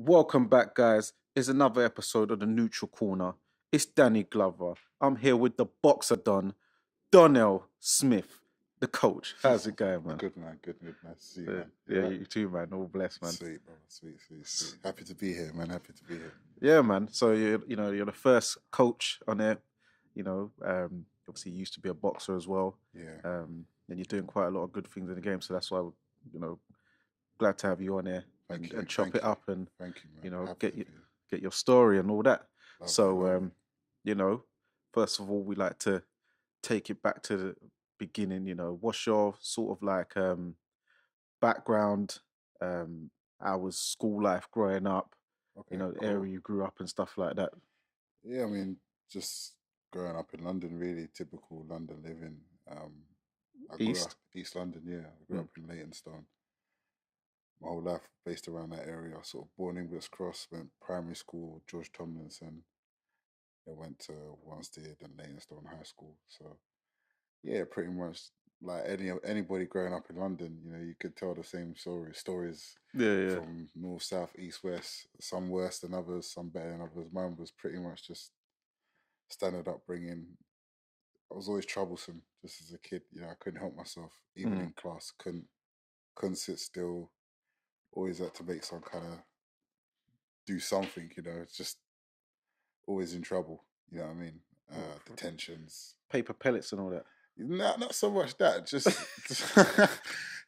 Welcome back, guys. It's another episode of the Neutral Corner. It's Danny Glover. I'm here with the boxer Don, Donnell Smith, the coach. How's it going, man? Good, man. Good. Nice to see you, man. Yeah, you too, man. All blessed, man. Sweet, brother. Sweet. Happy to be here, man. Happy to be here. Yeah, man. So you're the first coach on it. Obviously you used to be a boxer as well. Yeah. And you're doing quite a lot of good things in the game. So that's why, glad to have you on here and chop it up and Thank you, man. get your story and all that. Love it. First of all, we like to take it back to the beginning. What's your sort of like background? How was school life growing up? Okay, The cool. area you grew up and stuff like that. Yeah, I mean, just growing up in London, really typical London living. I grew East? up East London, yeah. I grew up in Leytonstone. My whole life based around that area. Sort of born in West Cross, went primary school, George Tomlinson. I went to Wanstead and Leytonstone High School. So yeah, pretty much like anybody growing up in London, you could tell the same stories Yeah. from north, south, east, west. Some worse than others, some better than others. Mine was pretty much just standard upbringing. I was always troublesome, just as a kid. I couldn't help myself, even in class. Couldn't sit still. Always had to make some kind of do something. It's just always in trouble. You know what I mean? Detentions, Paper pellets and all that. not so much that. Just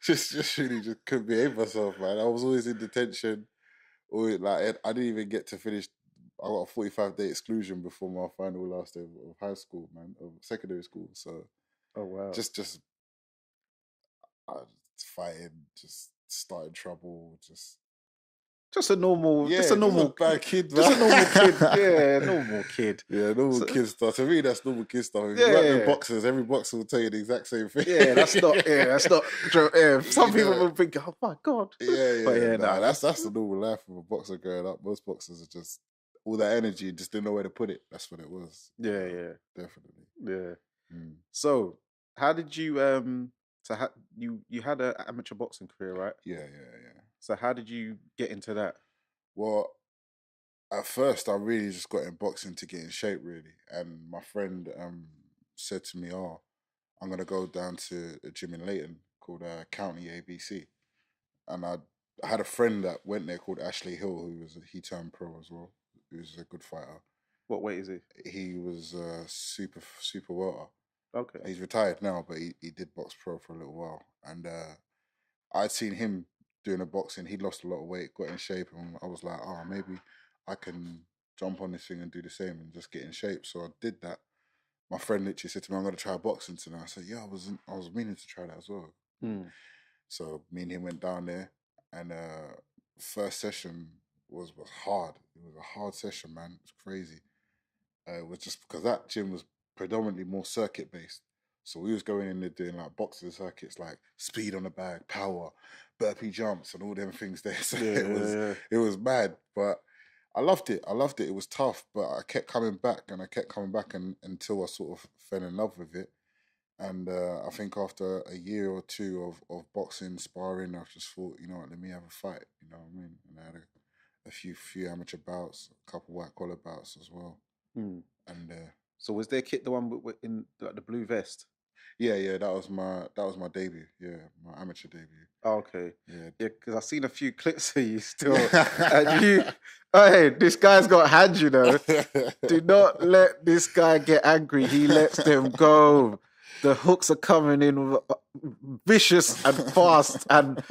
just really just couldn't behave myself, man. I was always in detention. Always, like I didn't even get to finish. I got a 45-day exclusion before my final last day of high school, man, of secondary school. So, Oh wow. just fighting, just starting trouble, Just a normal bad kid, man. Just a normal kid. Yeah, normal kid. Yeah, normal kid stuff. To me, that's normal kid stuff. If you work with boxers, every boxer will tell you the exact same thing. Yeah, that's not. Yeah. Some people will think, "Oh my god." Yeah. That's the normal life of a boxer growing up. Most boxers are just all that energy, just didn't know where to put it. That's what it was. Yeah. Definitely. Yeah. Mm. So, how did you you had an amateur boxing career, right? Yeah. So, how did you get into that? Well, at first, I really just got in boxing to get in shape, really. And my friend said to me, "Oh, I'm gonna go down to a gym in Leighton called County ABC." And I had a friend that went there called Ashley Hill, he turned pro as well. He was a good fighter. What weight is he? He was super welter. Okay. He's retired now, but he did box pro for a little while. And I'd seen him doing a boxing. He'd lost a lot of weight, got in shape, and I was like, oh, maybe I can jump on this thing and do the same and just get in shape. So I did that. My friend literally said to me, I'm going to try boxing tonight. I said, yeah, I was meaning to try that as well. So me and him went down there, and first session was hard. It was a hard session, man. It was crazy. It was just because that gym was predominantly more circuit based. So we was going in there doing like boxing circuits, like speed on the bag, power, burpee jumps, and all them things there. So it was mad, but I loved it. It was tough, but I kept coming back until I sort of fell in love with it. And I think after a year or two of boxing, sparring, I just thought, you know what, let me have a fight. You know what I mean? And I had a few amateur bouts, a couple white collar bouts as well. And so was their kit the one in like the blue vest? Yeah, that was my debut. Yeah, my amateur debut. Oh, okay. Yeah, because I've seen a few clips of you still, and hey, this guy's got hands, Do not let this guy get angry. He lets them go. The hooks are coming in vicious and fast and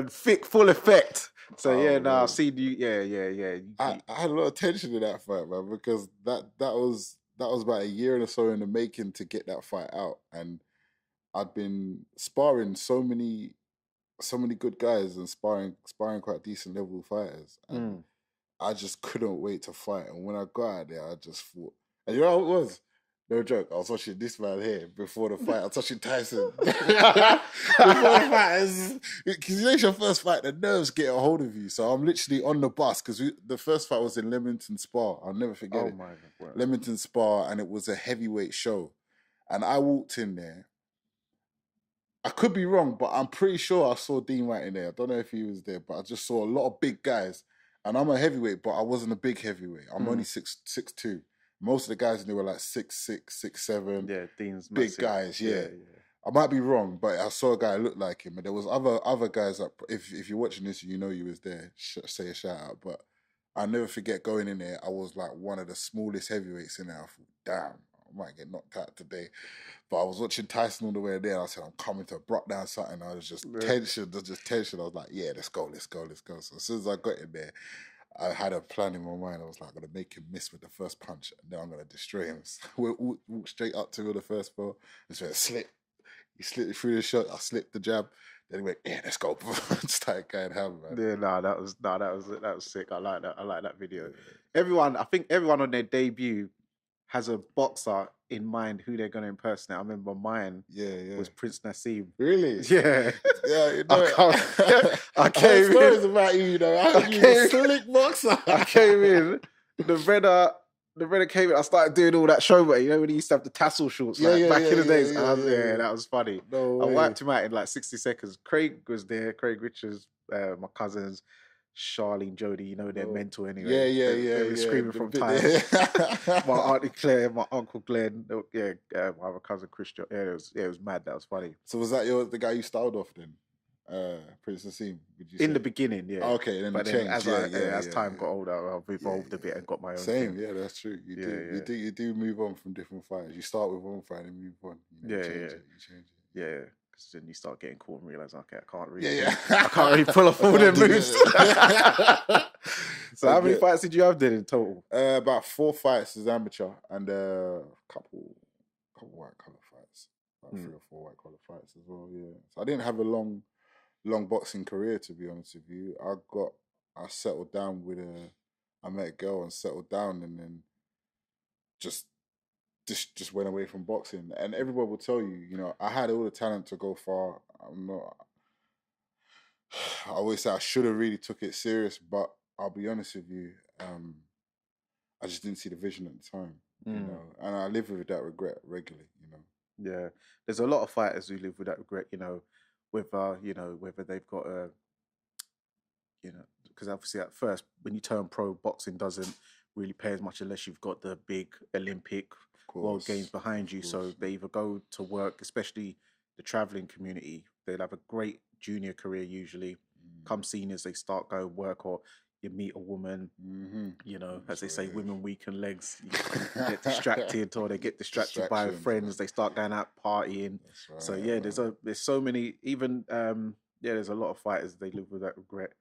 thick, full effect. So I've seen you. Yeah. I had a lot of tension in that fight, man, because that was about a year and so in the making to get that fight out, and I'd been sparring so many good guys and sparring quite decent level fighters, and I just couldn't wait to fight. And when I got out there, I just thought, and you know what it was? No joke. I was watching this man here before the fight. I was watching Tyson before the fight. Because it's your first fight, the nerves get a hold of you. So I'm literally on the bus because the first fight was in Leamington Spa. I'll never forget it. My God. Leamington Spa, and it was a heavyweight show. And I walked in there. I could be wrong, but I'm pretty sure I saw Dean White in there. I don't know if he was there, but I just saw a lot of big guys. And I'm a heavyweight, but I wasn't a big heavyweight. I'm only Mm. 6'2". Most of the guys in there were like 6'6", 6'7". Yeah, Dean's Big massive. guys, yeah. Yeah. I might be wrong, but I saw a guy look like him, and there was other guys that if you're watching this, you know you was there. Say a shout out, but I'll never forget going in there. I was like one of the smallest heavyweights in there. I thought, damn, I might get knocked out today. But I was watching Tyson all the way there. And I said, I'm coming to brought down something. I was just tension. I was like, yeah, let's go. So as soon as I got in there, I had a plan in my mind. I was like, I'm going to make him miss with the first punch, and then I'm going to destroy him. So we walked straight up to him with the first ball, and so slip. He slipped through the shot. I slipped the jab. Then he went, yeah, let's go. Started going ham, man. Yeah, that was sick. I like that video. Yeah. I think everyone on their debut has a boxer in mind who they're going to impersonate. I remember mine was Prince Nassim. Really? Yeah. Yeah, you know, I came in. Stories about you, you know. You're a slick boxer. I came in. The redder came in. I started doing all that showboat. You know when he used to have the tassel shorts back in the days. That was funny. No I way. wiped him out in like 60 seconds. Craig was there. Craig Richards, my cousins, Charlene, Jodie. You know they're mental anyway. They were screaming from time. My auntie Claire, my uncle Glenn. My other cousin Christian. It was mad. That was funny. So was that the guy you styled off then? Prince Nassim, would you say? In the beginning, yeah. Okay, then as time got older, I've evolved a bit and got my own Same, thing. Yeah, that's true. You do move on from different fighters. You start with one fight and move on. You change it. Yeah, because then you start getting caught and realize, okay, I can't really pull off all them moves. So how many fights did you have then in total? About 4 fights as amateur and a couple white collar fights. About 3 or 4 white collar fights as well. Yeah, so I didn't have a long boxing career, to be honest with you. I settled down I met a girl and settled down, and then just went away from boxing. And everyone will tell you, you know, I had all the talent to go far. I always say I should have really took it serious, but I'll be honest with you, I just didn't see the vision at the time, you know, and I live with that regret regularly, you know. Yeah, there's a lot of fighters who live with that regret, you know, whether they've got because obviously at first when you turn pro, boxing doesn't really pay as much unless you've got the big Olympic World Games behind you. So they either go to work, especially the traveling community, they'll have a great junior career usually. Come seniors, they start going work, or you meet a woman, you know, as they say, women weaken legs, you get distracted, or they get distracted by friends, they start going out partying. Right, so yeah, there's so many, even there's a lot of fighters, they live with that regret,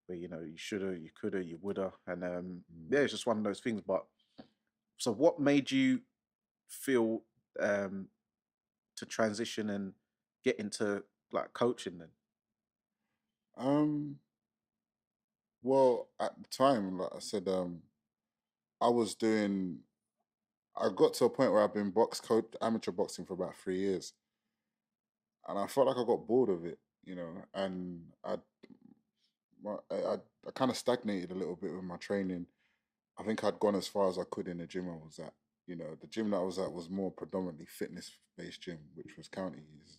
where, you know, you shoulda, you coulda, you woulda, and it's just one of those things. But so what made you feel to transition and get into like coaching then? Well, at the time, like I said, I got to a point where I've been amateur boxing for about 3 years, and I felt like I got bored of it, you know, and I kind of stagnated a little bit with my training. I think I'd gone as far as I could in the gym I was at. You know, the gym that I was at was more predominantly fitness-based gym, which was counties.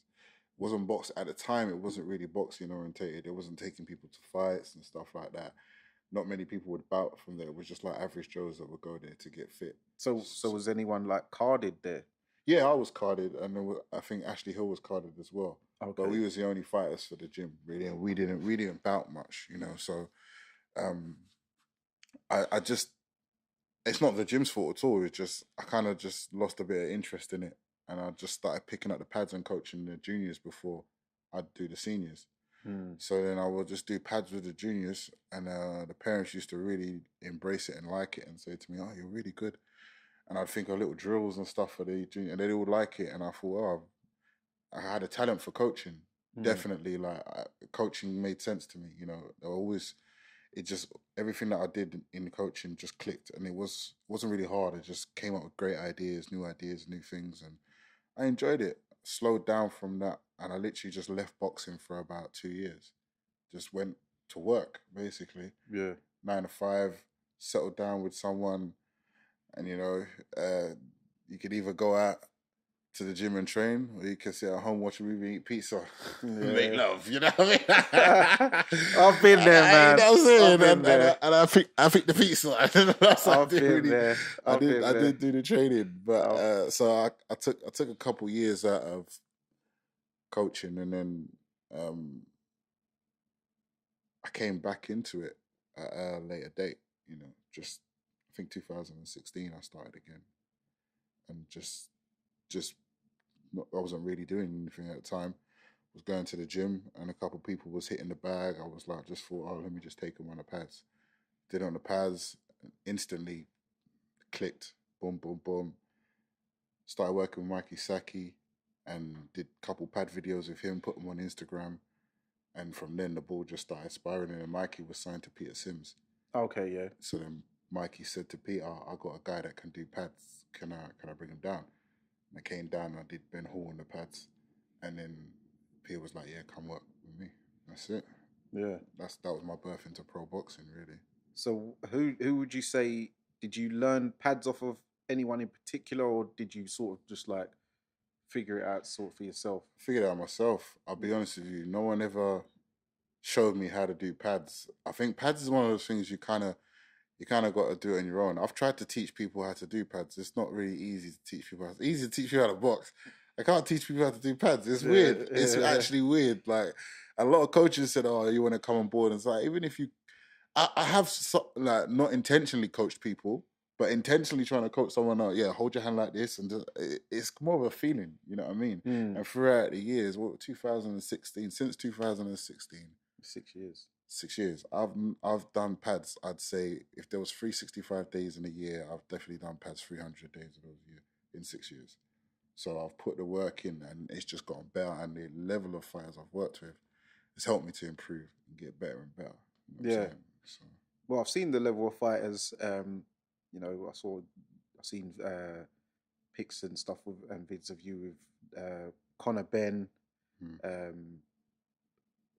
Wasn't box at the time. It wasn't really boxing orientated. It wasn't taking people to fights and stuff like that. Not many people would bout from there. It was just like average Joes that would go there to get fit. So was anyone like carded there? Yeah, I was carded, and I think Ashley Hill was carded as well. Okay. But we was the only fighters for the gym, really, and we didn't bout much, you know. So, I just, it's not the gym's fault at all. It's just I kind of just lost a bit of interest in it, and I just started picking up the pads and coaching the juniors before I'd do the seniors. So then I would just do pads with the juniors, and the parents used to really embrace it and like it and say to me, "Oh, you're really good." And I'd think of little drills and stuff for the junior, and they all like it. And I thought, oh, I had a talent for coaching. Definitely, like coaching made sense to me. You know, everything that I did in coaching just clicked, and it wasn't really hard. It just came up with great ideas, new things, and I enjoyed it. Slowed down from that, and I literally just left boxing for about 2 years. Just went to work, basically. Yeah. 9 to 5, settled down with someone, and you know, you could either go out to the gym and train, or you can sit at home, watch a movie, eat pizza, make Yeah. love. You know what I mean? I've been there, man. You know what I'm saying? I've been there. And I think the pizza. That's what I I've did been really. there. I I've been there. did do the training, but I've- so I took a couple years out of coaching, and then I came back into it at a later date. You know, just I think 2016 I started again, and just I wasn't really doing anything at the time. Was going to the gym, and a couple of people was hitting the bag. I was like, just thought, oh, let me just take them on the pads. Did it on the pads, instantly clicked. Boom, boom, boom. Started working with Mikey Saki, and did a couple pad videos with him. Put them on Instagram, and from then the ball just started spiraling. And Mikey was signed to Peter Sims. Okay, yeah. So then Mikey said to Peter, I got a guy that can do pads. Can I bring him down? And I came down and I did Ben Hall on the pads. And then Peter was like, yeah, come work with me. That's it. Yeah. That was my birth into pro boxing, really. So who would you say, did you learn pads off of anyone in particular, or did you sort of just like figure it out sort of for yourself? Figured it out myself. I'll be honest with you. No one ever showed me how to do pads. I think pads is one of those things you kind of got to do it on your own. I've tried to teach people how to do pads. It's not really easy to teach people. It's easy to teach you how to box. I can't teach people how to do pads. It's weird. It's actually weird. Like a lot of coaches said, "Oh, you want to come on board?" And it's like, even if you, I have like not intentionally coached people, but intentionally trying to coach someone out. Yeah, hold your hand like this, and it's more of a feeling. You know what I mean? And throughout the years, 2016, since 2016, 6 years. 6 years. I've done pads. I'd say if there was 365 days in a year, I've definitely done pads 300 days of those year in 6 years. So I've put the work in, and it's just gotten better. And the level of fighters I've worked with has helped me to improve and get better and better. You know what I'm saying? So. Well, I've seen the level of fighters. You know, I've seen pics and stuff with, and vids of you with Conor Ben,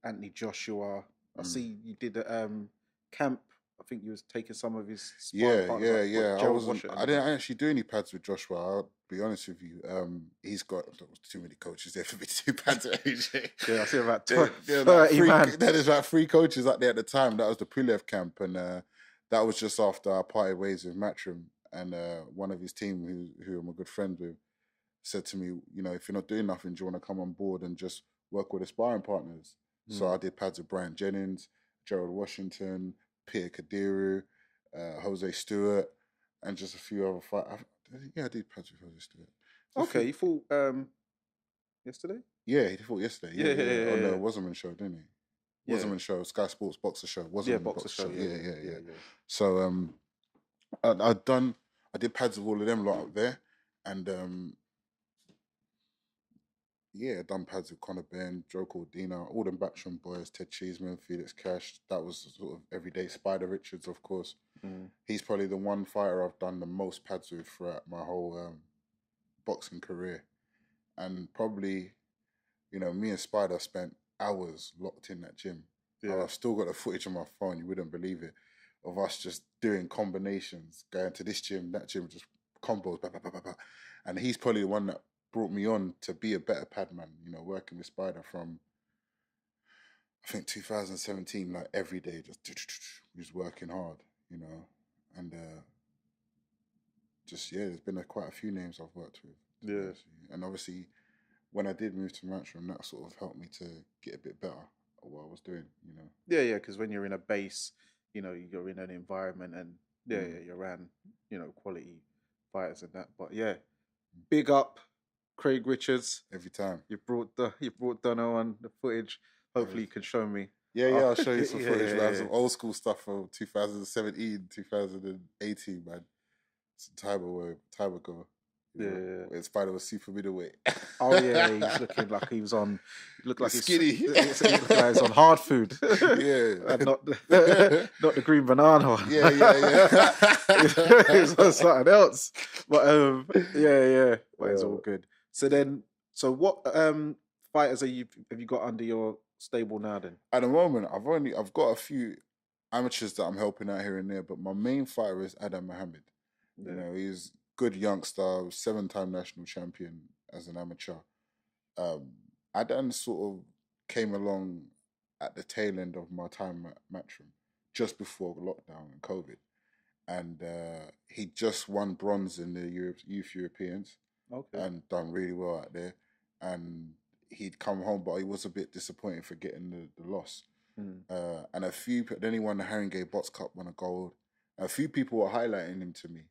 Anthony Joshua. I see you did a camp. I think you was taking some of his sparring partners, like, I didn't actually do any pads with Joshua. I'll be honest with you. He's got too many coaches there for me to do pads with AJ. Yeah, I see about 30 man. There's like 3 coaches out there at the time. That was the Pulev camp, and that was just after I parted ways with Matchroom. And one of his team, who I'm a good friend with, said to me, you know, if you're not doing nothing, do you want to come on board and just work with the sparring partners? So I did pads with Brian Jennings, Gerald Washington, Peter Kadiru, Jose Stewart, and just a few other fighters. Yeah, I did pads with Jose Stewart. Okay, you fought yesterday? Yeah, he fought yesterday. Yeah. On the Wasserman show, didn't he? Yeah. Wasserman show, Sky Sports Boxer show. Boxer show. Yeah. So I did pads with all of them lot up there, and yeah, done pads with Conor Ben, Joe Cordina, all them Backstrom boys, Ted Cheeseman, Felix Cash. That was sort of everyday. Spider Richards, of course. He's probably the one fighter I've done the most pads with throughout my whole boxing career. And probably, you know, me and Spider spent hours locked in that gym. Yeah. I've still got the footage on my phone, you wouldn't believe it, of us just doing combinations, going to this gym, that gym, just combos, bah, bah, bah, bah, bah. And he's probably the one that brought me on to be a better pad man, you know, working with Spider from, I think, 2017, like every day, just working hard, you know, and there's been quite a few names I've worked with. Yeah. And obviously, when I did move to Matchroom, that sort of helped me to get a bit better at what I was doing, you know. Yeah, because when you're in a base, you know, you're in an environment, and you're around, you know, quality fighters and that. But yeah, big up Craig Richards. Every time. You brought Donnall on the footage. Hopefully you can show me. Yeah, I'll show you some footage, man. Some old school stuff from 2017, 2018, man. Some time ago. Where Spider was super middleweight. Oh yeah, he's looking like he was on. Looked like skinny. He looked like he was on hard food. Yeah, and not the green banana. Yeah. It was on something else. But but it's all good. So what fighters have you got under your stable now? Then at the moment, I've got a few amateurs that I'm helping out here and there, but my main fighter is Adam Mohammed. You know, he's good youngster, 7-time national champion. as an amateur. Um, I then sort of came along at the tail end of my time at Matchroom, just before lockdown and COVID, and he just won bronze in the Youth Europeans Okay. and done really well out there. And he'd come home, but he was a bit disappointed for getting the loss. Mm. And then he won the Haringey Box Cup, won a gold. A few people were highlighting him to me.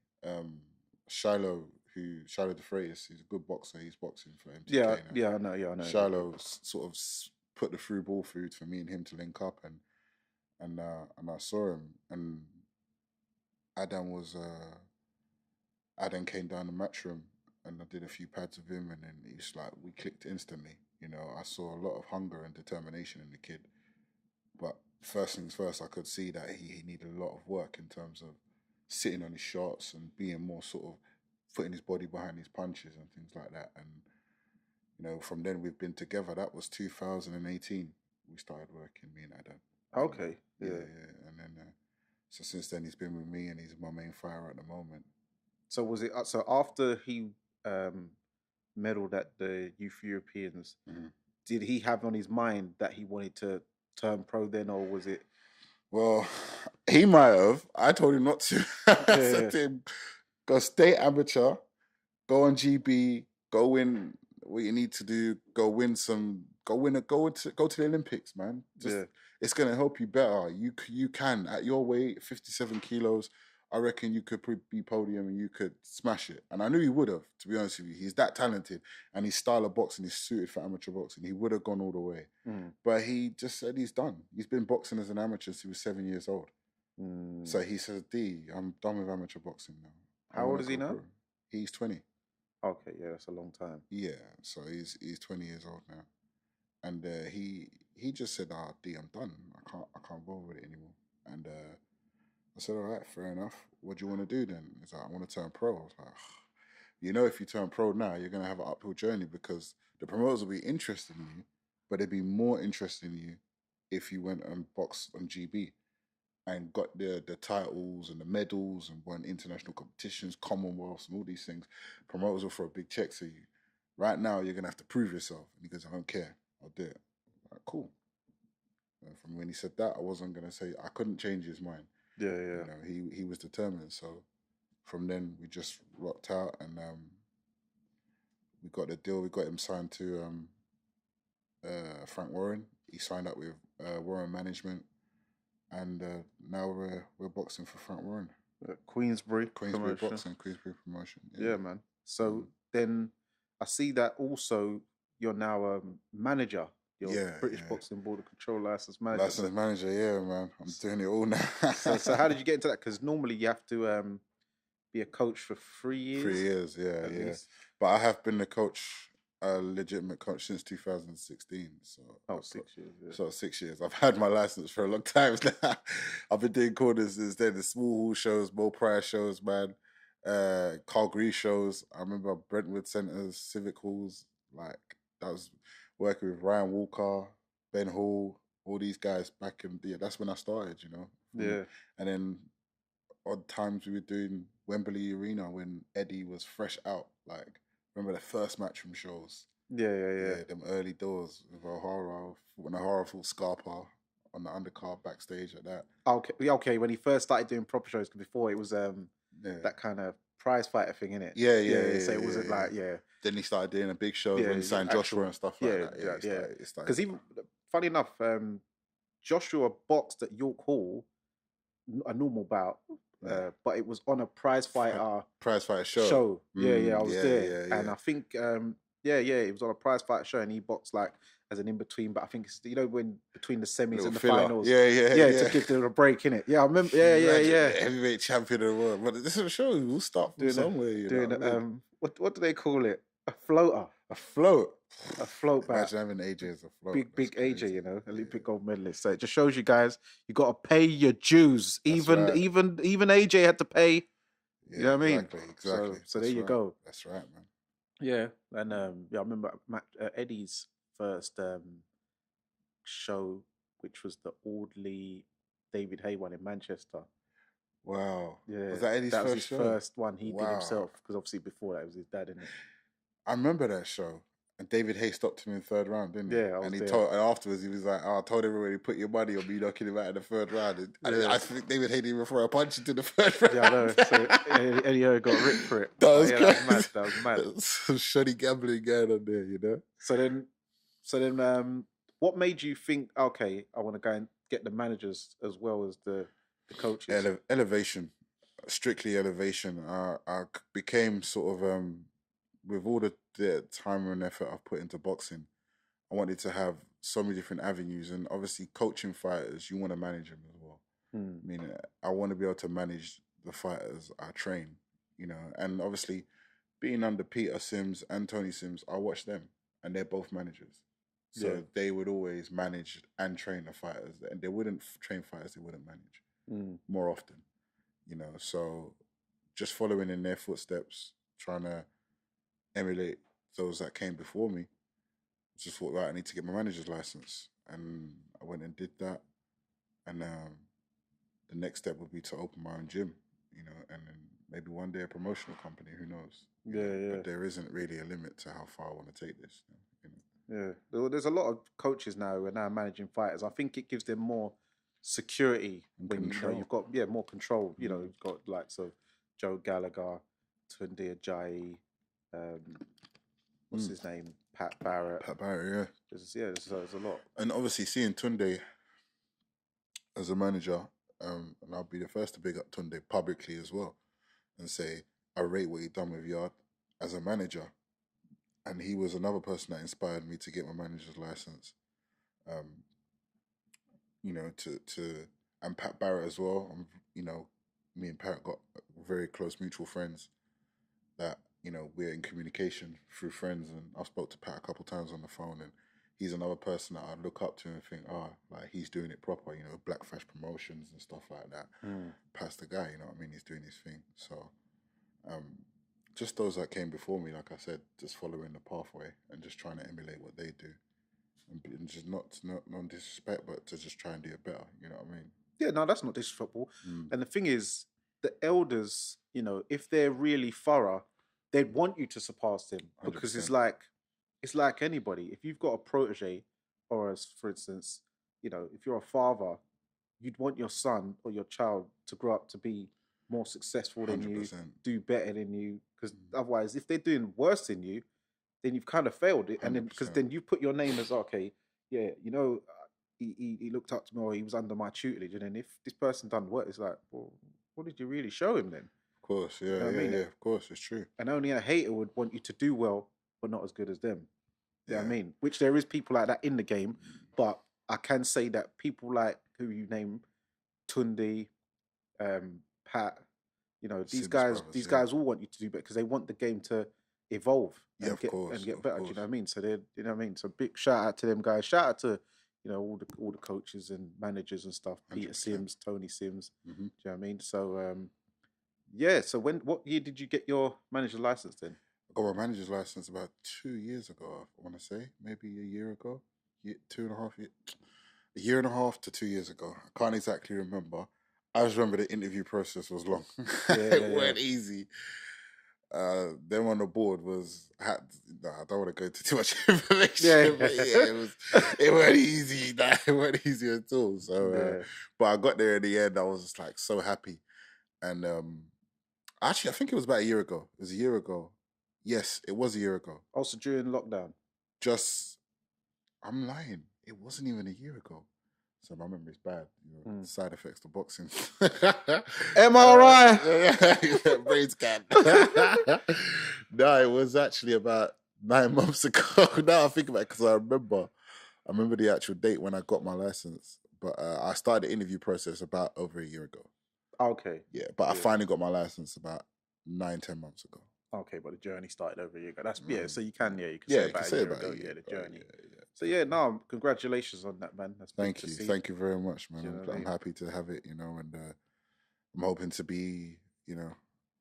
Shiloh de Freitas, he's a good boxer. He's boxing for MTK Yeah, now. yeah, I know, yeah. Shiloh sort of put the through ball food for me and him to link up, and I saw him, and Adam was Adam came down the Matchroom, and I did a few pads with him, and then it's like we clicked instantly. You know, I saw a lot of hunger and determination in the kid. But first things first, I could see that he needed a lot of work in terms of sitting on his shots and being more sort of putting his body behind his punches and things like that. And, you know, from then we've been together. That was 2018. We started working, me and Adam. Okay. Yeah. And then, so since then he's been with me, and he's my main fighter at the moment. So was it, so after he medaled at the Youth Europeans, did he have on his mind that he wanted to turn pro then, or was it? Well, he might have. I told him not to. I said to him, go stay amateur, go on GB, go win what you need to do, go to the Olympics, man. It's gonna help you better. You can at your weight, 57 kilos. I reckon you could be podium and you could smash it. And I knew he would have, to be honest with you. He's that talented, and his style of boxing is suited for amateur boxing. He would have gone all the way. But he just said he's done. He's been boxing as an amateur since he was 7 years old. So he says, D, I'm done with amateur boxing now. How old is he now? Pro. He's 20. Okay, yeah, that's a long time. Yeah, so he's 20 years old now. And he just said, D, I'm done. I can't roll with it anymore. And I said, all right, fair enough. What do you want to do then? He's like, I want to turn pro. I was like, you know, if you turn pro now, you're going to have an uphill journey, because the promoters will be interested in you, but they'd be more interested in you if you went and boxed on GB and got the titles and the medals and won international competitions, Commonwealths and all these things. Promoters will throw big checks at you. Right now, you're going to have to prove yourself. And he goes, I don't care. I'll do it. Like, cool. And from when he said that, I wasn't going to say, I couldn't change his mind. Yeah. You know, he was determined. So from then we just rocked out, and we got the deal. We got him signed to Frank Warren. He signed up with Warren Management, and now we're boxing for Frank Warren. Queensbury boxing, Queensbury promotion. Yeah, man. So then I see that also you're now a manager. British Boxing Board of Control License Manager. License Manager, yeah, man. I'm doing it all now. so how did you get into that? Because normally you have to be a coach for 3 years. 3 years, yeah. Least. But I have been the coach, a legitimate coach, since 2016. So 6 years. Yeah. So 6 years. I've had my license for a long time now. I've been doing corners since then. The small hall shows, Mo Pryor shows, man. Calgary shows. I remember Brentwood Centres, Civic Halls. Like, that was working with Ryan Walker, Ben Hall, all these guys back in that's when I started, you know. Yeah. And then odd times we were doing Wembley Arena when Eddie was fresh out. Like, remember the first Matchroom shows? Yeah. Them early doors with O'Hara, when O'Hara fought Scarpa on the undercard backstage at that. Okay. When he first started doing proper shows, because before it was that kind of prize fighter thing, innit? Yeah. So it wasn't like Then he started doing a big show when he signed Joshua and stuff like that. Yeah. Because even funny enough, Joshua boxed at York Hall, a normal bout, but it was on a prize fighter show. I was there, and I think it was on a prize fighter show, and he boxed like as an in between. But I think it's, you know, when between the semis and the finals, to give them a break in it. Yeah, I remember. Yeah. Heavyweight champion of the world. But this is a show. We'll start from somewhere. What do they call it? A floater. A float. A float back. Imagine having AJ as a float. Big AJ, you know, Olympic gold medalist. So it just shows you guys, you got to pay your dues. Even AJ had to pay. Yeah, you know what I mean? Exactly. So there you go. That's right, man. Yeah, and I remember Eddie's first show, which was the Audley David Hay one in Manchester. Wow. Yeah. Was that Eddie's first show? First one he did himself, because obviously before that it was his dad, innit? I remember that show. And David Hay stopped him in the third round, didn't he? Yeah, I was And he there. told, and afterwards he was like, "Oh, I told everybody put your money on me knocking him out in the third round." And Yeah. I think David Hay didn't even throw a punch into the third round. Yeah, I know. So Eddie got ripped for it. That was That was crazy. mad. That was mad. Some shoddy gambling going on there, you know. So then, what made you think? Okay, I want to go and get the managers as well as the coaches. Elevation, strictly elevation. Became sort of with all the time and effort I've put into boxing, I wanted to have so many different avenues, and obviously coaching fighters, you want to manage them as well. I mean, I want to be able to manage the fighters I train, you know, and obviously being under Peter Sims and Tony Sims, I watch them, and they're both managers, so they would always manage and train the fighters, and they wouldn't train fighters they wouldn't manage more often, you know. So just following in their footsteps, trying to emulate those that came before me. Just thought, right, I need to get my manager's license, and I went and did that. And the next step would be to open my own gym, you know, and then maybe one day a promotional company. Who knows? Yeah. But there isn't really a limit to how far I want to take this. You know? Yeah, there's a lot of coaches now who are now managing fighters. I think it gives them more security when you know you've got more control. You know, you've got likes of Joe Gallagher, Tunde Ajayi, what's his name, Pat Barrett. Pat Barrett, yeah. There's a lot. And obviously seeing Tunde as a manager, and I'll be the first to big up Tunde publicly as well, and say I rate what he done with Yard as a manager. And he was another person that inspired me to get my manager's license. You know, and Pat Barrett as well. You know, me and Pat got very close mutual friends that, you know, we're in communication through friends, and I've spoke to Pat a couple times on the phone, and he's another person that I look up to and think, like he's doing it proper, you know, Black Flash Promotions and stuff like that. Pat's the guy, you know what I mean? He's doing his thing. So just those that came before me, like I said, just following the pathway and just trying to emulate what they do, and just not disrespect, but to just try and do it better. You know what I mean? Yeah, no, that's not disrespectful. And the thing is, the elders, you know, if they're really thorough, they'd want you to surpass them, because 100%. it's like anybody. If you've got a protege, or as for instance, you know, if you're a father, you'd want your son or your child to grow up to be more successful than you, 100%. do better than you, because otherwise, if they're doing worse than you, then you've kind of failed it, and then because 100%. then you put your name as, okay, yeah, you know, he looked up to me, or he was under my tutelage, and then if this person done work, it's like, well, what did you really show him then? Of course, yeah, You know what I mean? of course, it's true. And only a hater would want you to do well, but not as good as them. You know what I mean? Which there is people like that in the game, but I can say that people like who you name, Tunde, Pat, you know, these guys all want you to do better, because they want the game to evolve and get better. Do you know what I mean? So they, you know what I mean? So big shout out to them guys. Shout out to, you know, all the coaches and managers and stuff. 100%. Peter Sims, Tony Sims. Do you know what I mean? So yeah. So what year did you get your manager's license then? I got my manager's license about 2 years ago. I want to say maybe a year ago, 2.5 years, a year and a half to 2 years ago. I can't exactly remember. I just remember the interview process was long. It weren't easy. Them on the board I don't want to go into too much information, but it weren't easy. It weren't easy at all. So, but I got there in the end. I was just like so happy, and actually, I think it was about a year ago. It was a year ago. Yes, it was a year ago. Also during lockdown. I'm lying. It wasn't even a year ago. So my memory's bad. You know, side effects to boxing. MRI. Brain scan. No, it was actually about 9 months ago. Now I think about it, because I remember the actual date when I got my license. But I started the interview process about over a year ago. Okay. Yeah, but I finally got my license about 9-10 months ago. Okay, but the journey started over a year ago. That's so you can say about a year ago. Yeah, the journey. So yeah, no, congratulations on that, man. That's thank you very much, man. You know I'm happy to have it, you know, and I'm hoping to be, you know,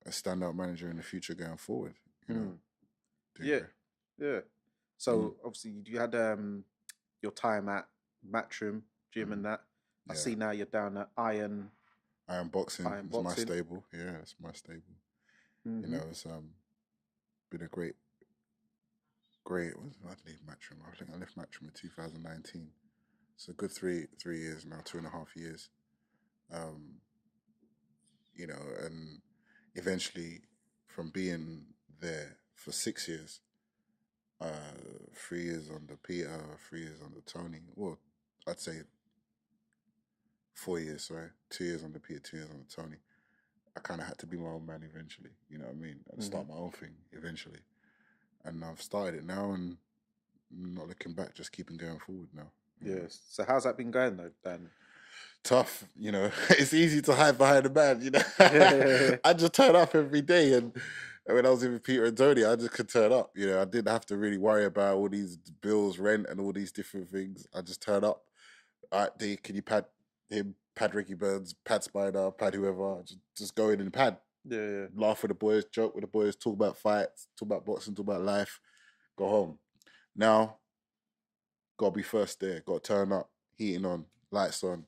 a standout manager in the future going forward. You know, yeah. So obviously you had your time at Matchroom Gym and that. I see now you're down at Iron Boxing. It's my stable. Yeah, it's my stable. You know, it's been a great great. I'd leave Matchroom. I think I left Matchroom in 2019. It's a good 3 years now, 2.5 years. You know, and eventually from being there for 6 years, 3 years under Peter, 3 years under Tony. Well, I'd say 4 years, sorry. 2 years under Peter, 2 years under Tony. I kind of had to be my own man eventually, you know what I mean? And start my own thing eventually. And I've started it now and I'm not looking back, just keeping going forward now. Yes. So how's that been going though, Dan? Tough, you know. It's easy to hide behind a man, you know. I just turn up every day, and when I was with Peter and Tony, I just could turn up. You know, I didn't have to really worry about all these bills, rent, and all these different things. I just turn up. All right, D, can you pad him, pad Ricky Burns, pad Spider, pad whoever? Just go in and pad. Yeah. Laugh with the boys, joke with the boys, talk about fights, talk about boxing, talk about life. Go home. Now, gotta be first there. Gotta turn up, heating on, lights on.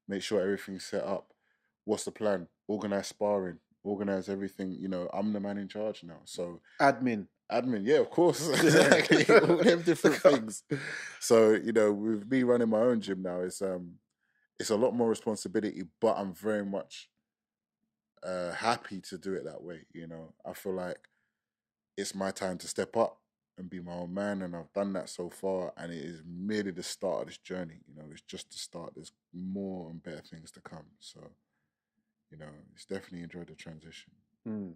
Make sure everything's set up. What's the plan? Organize sparring. Organize everything. You know, I'm the man in charge now. So Admin, yeah, of course. Exactly. All them different things. So, you know, with me running my own gym now, it's a lot more responsibility, but I'm very much happy to do it that way. You know, I feel like it's my time to step up and be my own man, and I've done that so far, and it is merely the start of this journey. You know, it's just the start. There's more and better things to come. So, you know, it's definitely enjoyed the transition. 100%.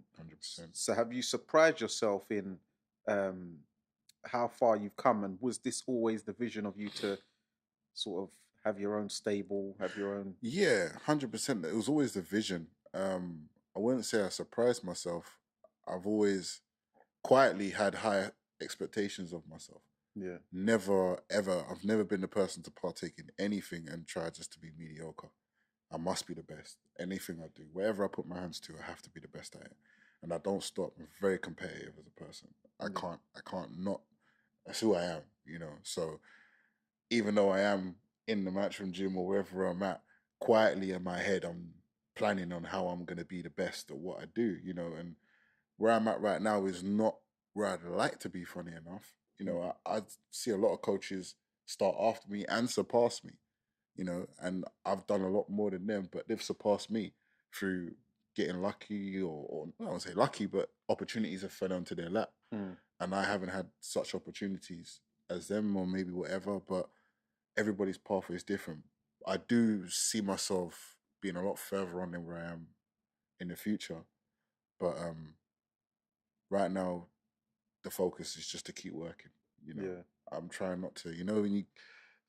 So have you surprised yourself in how far you've come, and was this always the vision of you to sort of have your own stable, have your own? Yeah, 100%. It was always the vision. I wouldn't say I surprised myself. I've always quietly had high expectations of myself. Yeah. Never, ever. I've never been the person to partake in anything and try just to be mediocre. I must be the best. Anything I do, wherever I put my hands to, I have to be the best at it. And I don't stop. I'm very competitive as a person. I can't not. That's who I am, you know. So even though I am in the Matchroom gym or wherever I'm at, quietly in my head, I'm planning on how I'm going to be the best at what I do, you know. And where I'm at right now is not where I'd like to be, funny enough. You know, I see a lot of coaches start after me and surpass me, you know, and I've done a lot more than them, but they've surpassed me through getting lucky or I won't say lucky, but opportunities have fell onto their lap. And I haven't had such opportunities as them or maybe whatever, but everybody's pathway is different. I do see myself being a lot further on than where I am in the future. But right now, the focus is just to keep working. You know, I'm trying not to. You know, when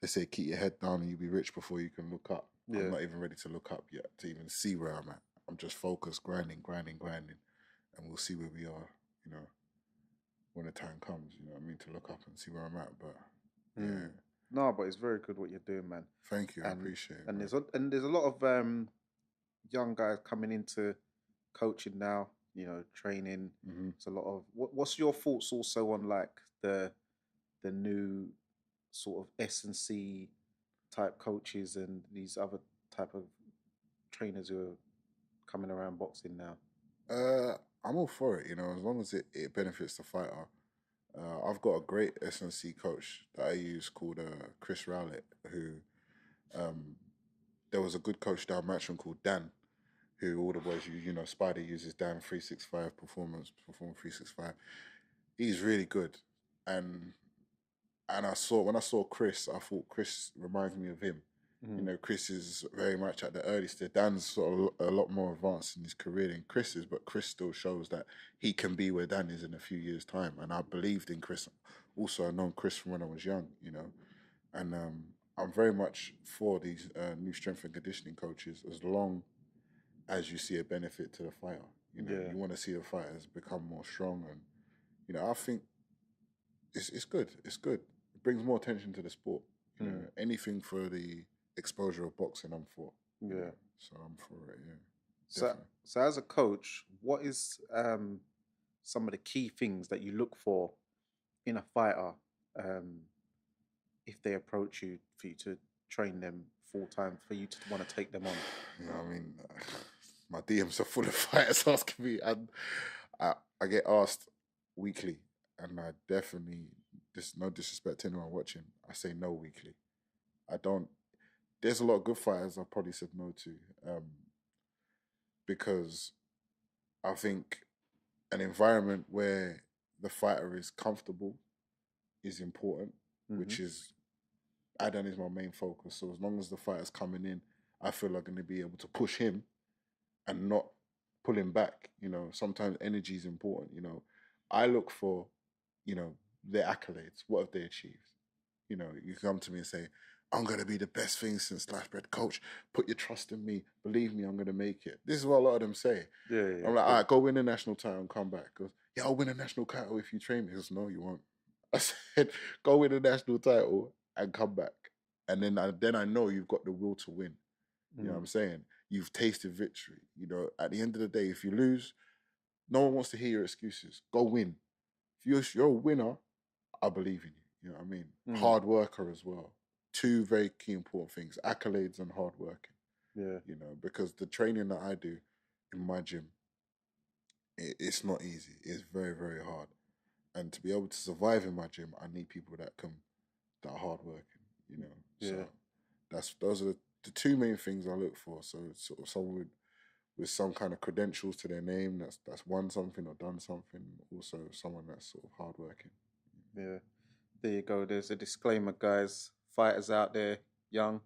they say keep your head down and you'll be rich before you can look up. I'm not even ready to look up yet to even see where I'm at. I'm just focused, grinding, and we'll see where we are. You know, when the time comes. You know what I mean, to look up and see where I'm at. But yeah. No, but it's very good what you're doing, man. Thank you, I appreciate it. And there's a lot of young guys coming into coaching now. You know, training. It's a lot of. What's your thoughts also on like the new sort of S&C type coaches and these other type of trainers who are coming around boxing now? I'm all for it. You know, as long as it benefits the fighter. I've got a great S&C coach that I use called Chris Rowlett, who there was a good coach down Matchroom called Dan, who all the boys use. You know, Spider uses Dan 365 Perform 365. He's really good, and when I saw Chris, I thought Chris reminds me of him. You know, Chris is very much at the early stage. Dan's sort of a lot more advanced in his career than Chris is, but Chris still shows that he can be where Dan is in a few years' time. And I believed in Chris. Also, I've known Chris from when I was young, you know. And I'm very much for these new strength and conditioning coaches as long as you see a benefit to the fighter. You know, you want to see the fighters become more strong. And, you know, I think it's good. It's good. It brings more attention to the sport. You know, anything for the exposure of boxing, I'm for. Yeah. So I'm for it, yeah. So as a coach, what is some of the key things that you look for in a fighter if they approach you for you to train them full time, for you to want to take them on? You know, I mean, my DMs are full of fighters asking me, and I get asked weekly, and I definitely this no disrespect to anyone watching. I say no weekly. I don't. There's a lot of good fighters I've probably said no to, because I think an environment where the fighter is comfortable is important, which is Adan is my main focus. So as long as the fighter's coming in, I feel I'm going to be able to push him and not pull him back. You know, sometimes energy is important. You know, I look for, you know, their accolades. What have they achieved? You know, you come to me and say, I'm going to be the best thing since sliced bread. Coach, put your trust in me. Believe me, I'm going to make it. This is what a lot of them say. Yeah. I'm like, all right, go win a national title and come back. Goes, yeah, I'll win a national title if you train me. He goes, no, you won't. I said, go win a national title and come back. And then I know you've got the will to win. You know what I'm saying? You've tasted victory. You know, at the end of the day, if you lose, no one wants to hear your excuses. Go win. If you're a winner, I believe in you. You know what I mean? Hard worker as well. Two very key important things: accolades and hard working. Yeah. You know, because the training that I do in my gym, it's not easy. It's very, very hard. And to be able to survive in my gym, I need people that are hard working. You know, so those are the two main things I look for. So it's sort of someone with some kind of credentials to their name that's won something or done something. Also, someone that's sort of hardworking. Yeah, there you go. There's a disclaimer, guys. Fighters out there, young.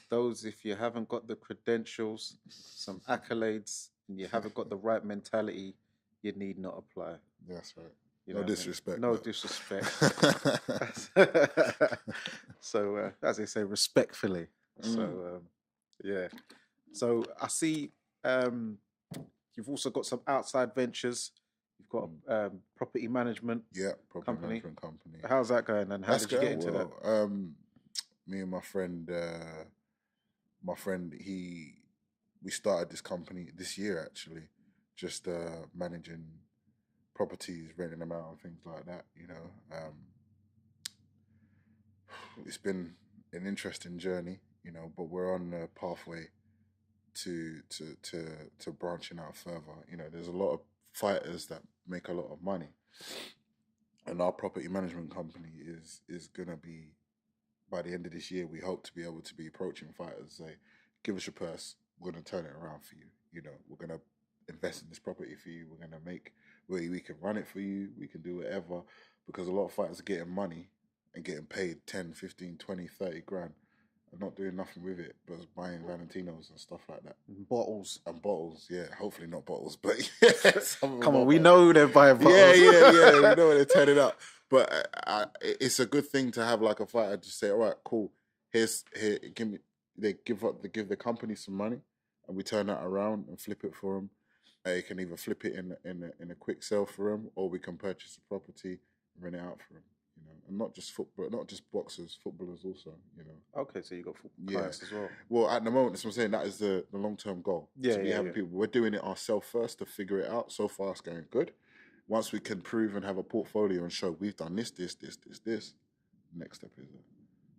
Those, if you haven't got the credentials, some accolades, and you haven't got the right mentality, you need not apply. That's right. You no disrespect. No disrespect. So, as they say, respectfully. So, yeah. So I see you've also got some outside ventures. You've got property management. Yeah, property management company. How's that going? And how did you get into that? Me and my friend, we started this company this year actually, just managing properties, renting them out, and things like that. You know, it's been an interesting journey. You know, but we're on the pathway to branching out further. You know, there's a lot of fighters that make a lot of money, and our property management company is gonna be, by the end of this year, we hope to be able to be approaching fighters, say, give us your purse, we're gonna turn it around for you. You know, we're gonna invest in this property for you. We're gonna make where we can run it for you. We can do whatever, because a lot of fighters are getting money and getting paid 10, 15, 20, 30 grand. I'm not doing nothing with it, but buying Valentinos and stuff like that. Bottles. And bottles, yeah. Hopefully not bottles, but yeah. Come on, we know they're buying bottles. Yeah. We know they're turning up. But it's a good thing to have like a fighter just say, all right, cool. Here, give me. They give the company some money, and we turn that around and flip it for them. They can either flip it in a quick sale for them, or we can purchase the property and rent it out for them. You know, and not just football, not just boxers, footballers also. You know. Okay, so you got football clients as well. Well, at the moment, that's what I'm saying. That is the long-term goal. Yeah, to be having people. We're doing it ourselves first to figure it out. So far, it's going good. Once we can prove and have a portfolio and show we've done this, next step is it.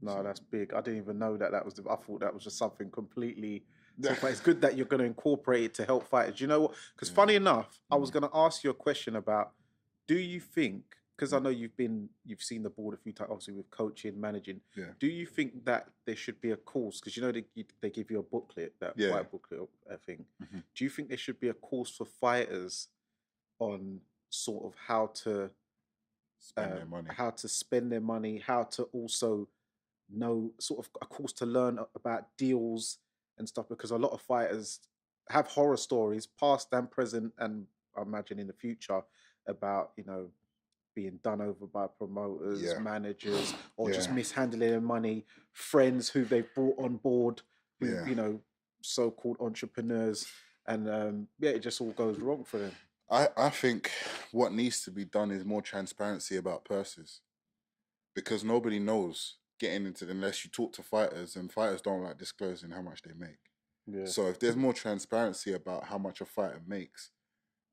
No, that's big. I didn't even know that was. I thought that was just something completely. But it's good that you're going to incorporate it to help fighters. You know what? Because funny enough, I was going to ask you a question about: do you think? Because I know you've seen the board a few times, obviously with coaching, managing. Yeah. Do you think that there should be a course? Because you know they give you a booklet, that white booklet thing. Mm-hmm. Do you think there should be a course for fighters on sort of how to spend their money, how to also know, sort of a course to learn about deals and stuff? Because a lot of fighters have horror stories, past and present, and I imagine in the future, about, you know, being done over by promoters, managers, or just mishandling their money, friends who they've brought on board, who, you know, so-called entrepreneurs, and it just all goes wrong for them. I think what needs to be done is more transparency about purses, because nobody knows getting into it unless you talk to fighters, and fighters don't like disclosing how much they make. Yeah. So if there's more transparency about how much a fighter makes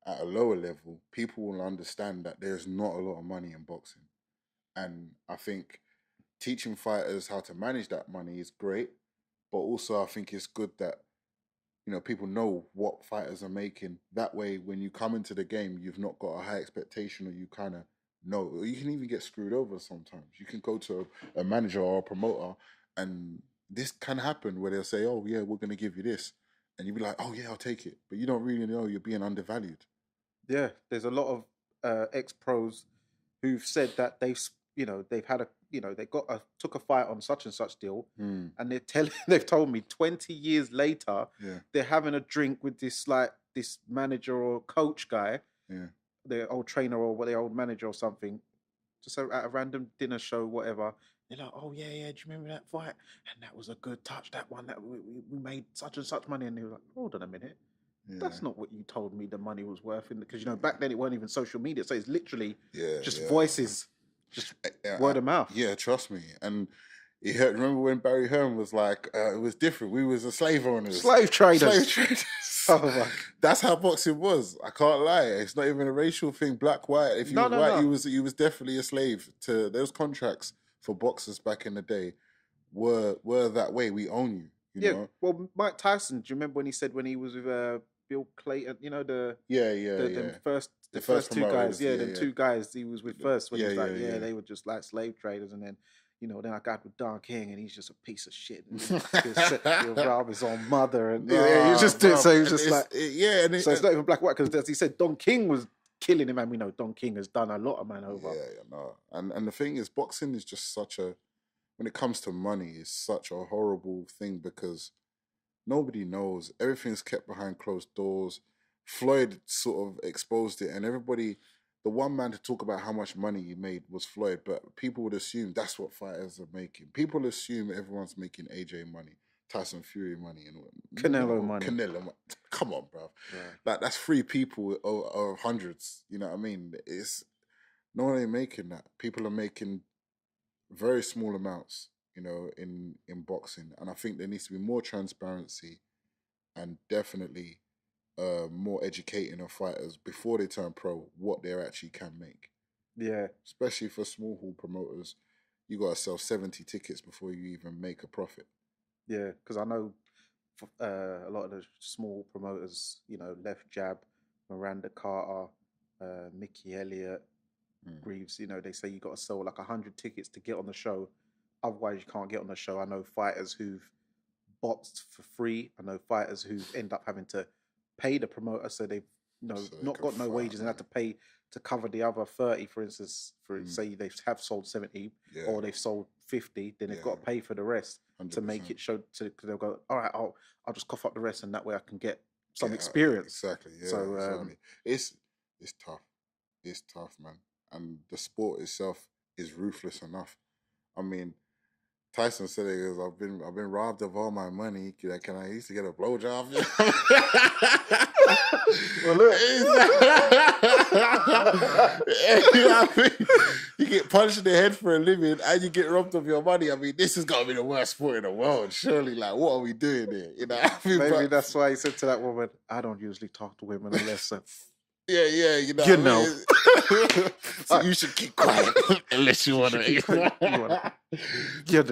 at a lower level, people will understand that there's not a lot of money in boxing. And I think teaching fighters how to manage that money is great, but also I think it's good that, you know, people know what fighters are making. That way, when you come into the game, you've not got a high expectation, or you kind of No, you can even get screwed over sometimes. You can go to a manager or a promoter, and this can happen where they'll say, "Oh yeah, we're going to give you this," and you'll be like, "Oh yeah, I'll take it," but you don't really know you're being undervalued. Yeah, there's a lot of ex pros who've said that they've had a they took a fight on such and such deal, Mm, and they've told me 20 years later yeah, they're having a drink with this manager or coach guy, yeah, their old trainer or what their old manager or something, just at a random dinner show, whatever. They're like, oh yeah, yeah, do you remember that fight? And that was a good touch. That one that we made such and such money, and they were like, hold on a minute. yeah, That's not what you told me the money was worth. Because back then it weren't even social media, so it's literally yeah, just yeah. voices, just word of mouth. Yeah, trust me. And remember when Barry Hearn was like, it was different. We was a slave owners, Slave traders. slave traders. Oh my. That's how boxing was. I can't lie. It's not even a racial thing. Black, white. If you No, was no, white, no. you was definitely a slave to those contracts for boxers back in the day. Were that way. We own you. You Yeah. know. Well, Mike Tyson. Do you remember when he said when he was with Bill Clayton? Yeah, yeah, the yeah. first The the first first two guys. promoters. Yeah, Yeah, them yeah, two guys he was with first when he yeah, was like, yeah, yeah, yeah. they were just like slave traders, and then then I got with Don King, and he's just a piece of shit, and he'll rob his own mother, and he Nah, just did. bruv. So he was And just like, yeah, so it's not even black white because as he said, Don King was killing him, and we know Don King has done a lot of man over. yeah, no. And the thing is, boxing is just such a when it comes to money, it's such a horrible thing because nobody knows. Everything's kept behind closed doors. Floyd sort of exposed it, and everybody, the one man to talk about how much money he made was Floyd, but people would assume that's what fighters are making. People assume everyone's making AJ money, Tyson Fury money, and Canelo no, money. Canelo. Come on, bro. Right. Like that's three people or hundreds. You know what I mean? It's no one ain't making that. People are making very small amounts, in boxing, and I think there needs to be more transparency and definitely more educating of fighters before they turn pro what they actually can make. Yeah, Especially for small hall promoters, you gotta sell 70 tickets before you even make a profit. yeah, because I know a lot of the small promoters, Left Jab, Miranda Carter, Mickey Elliott, Mm. Greaves, they say you got to sell like 100 tickets to get on the show. Otherwise, you can't get on the show. I know fighters who've boxed for free. I know fighters who end up having to pay the promoter, so they've So they not can got no fight, wages and man. had to pay to cover the other 30, for instance. For Mm. say they have sold 70 Yeah, or they've sold 50, then they've got to yeah, pay for the rest to 100%. make it show. Because they'll go, all right, I'll just cough up the rest, and that way I can get some Get out. experience. Exactly, yeah, So exactly. It's tough. It's tough, man. And the sport itself is ruthless enough. I mean, Tyson said it is. I've been robbed of all my money. Can I used to get a blowjob? well, look, You know what I mean? You get punched in the head for a living, and you get robbed of your money. I mean, this has got to be the worst sport in the world. Surely, like, what are we doing here? You know, what I mean, maybe but, that's why he said to that woman, "I don't usually talk to women unless." yeah, you know. You what know. I mean? So you should keep quiet unless you want to. He's a madman. Yeah.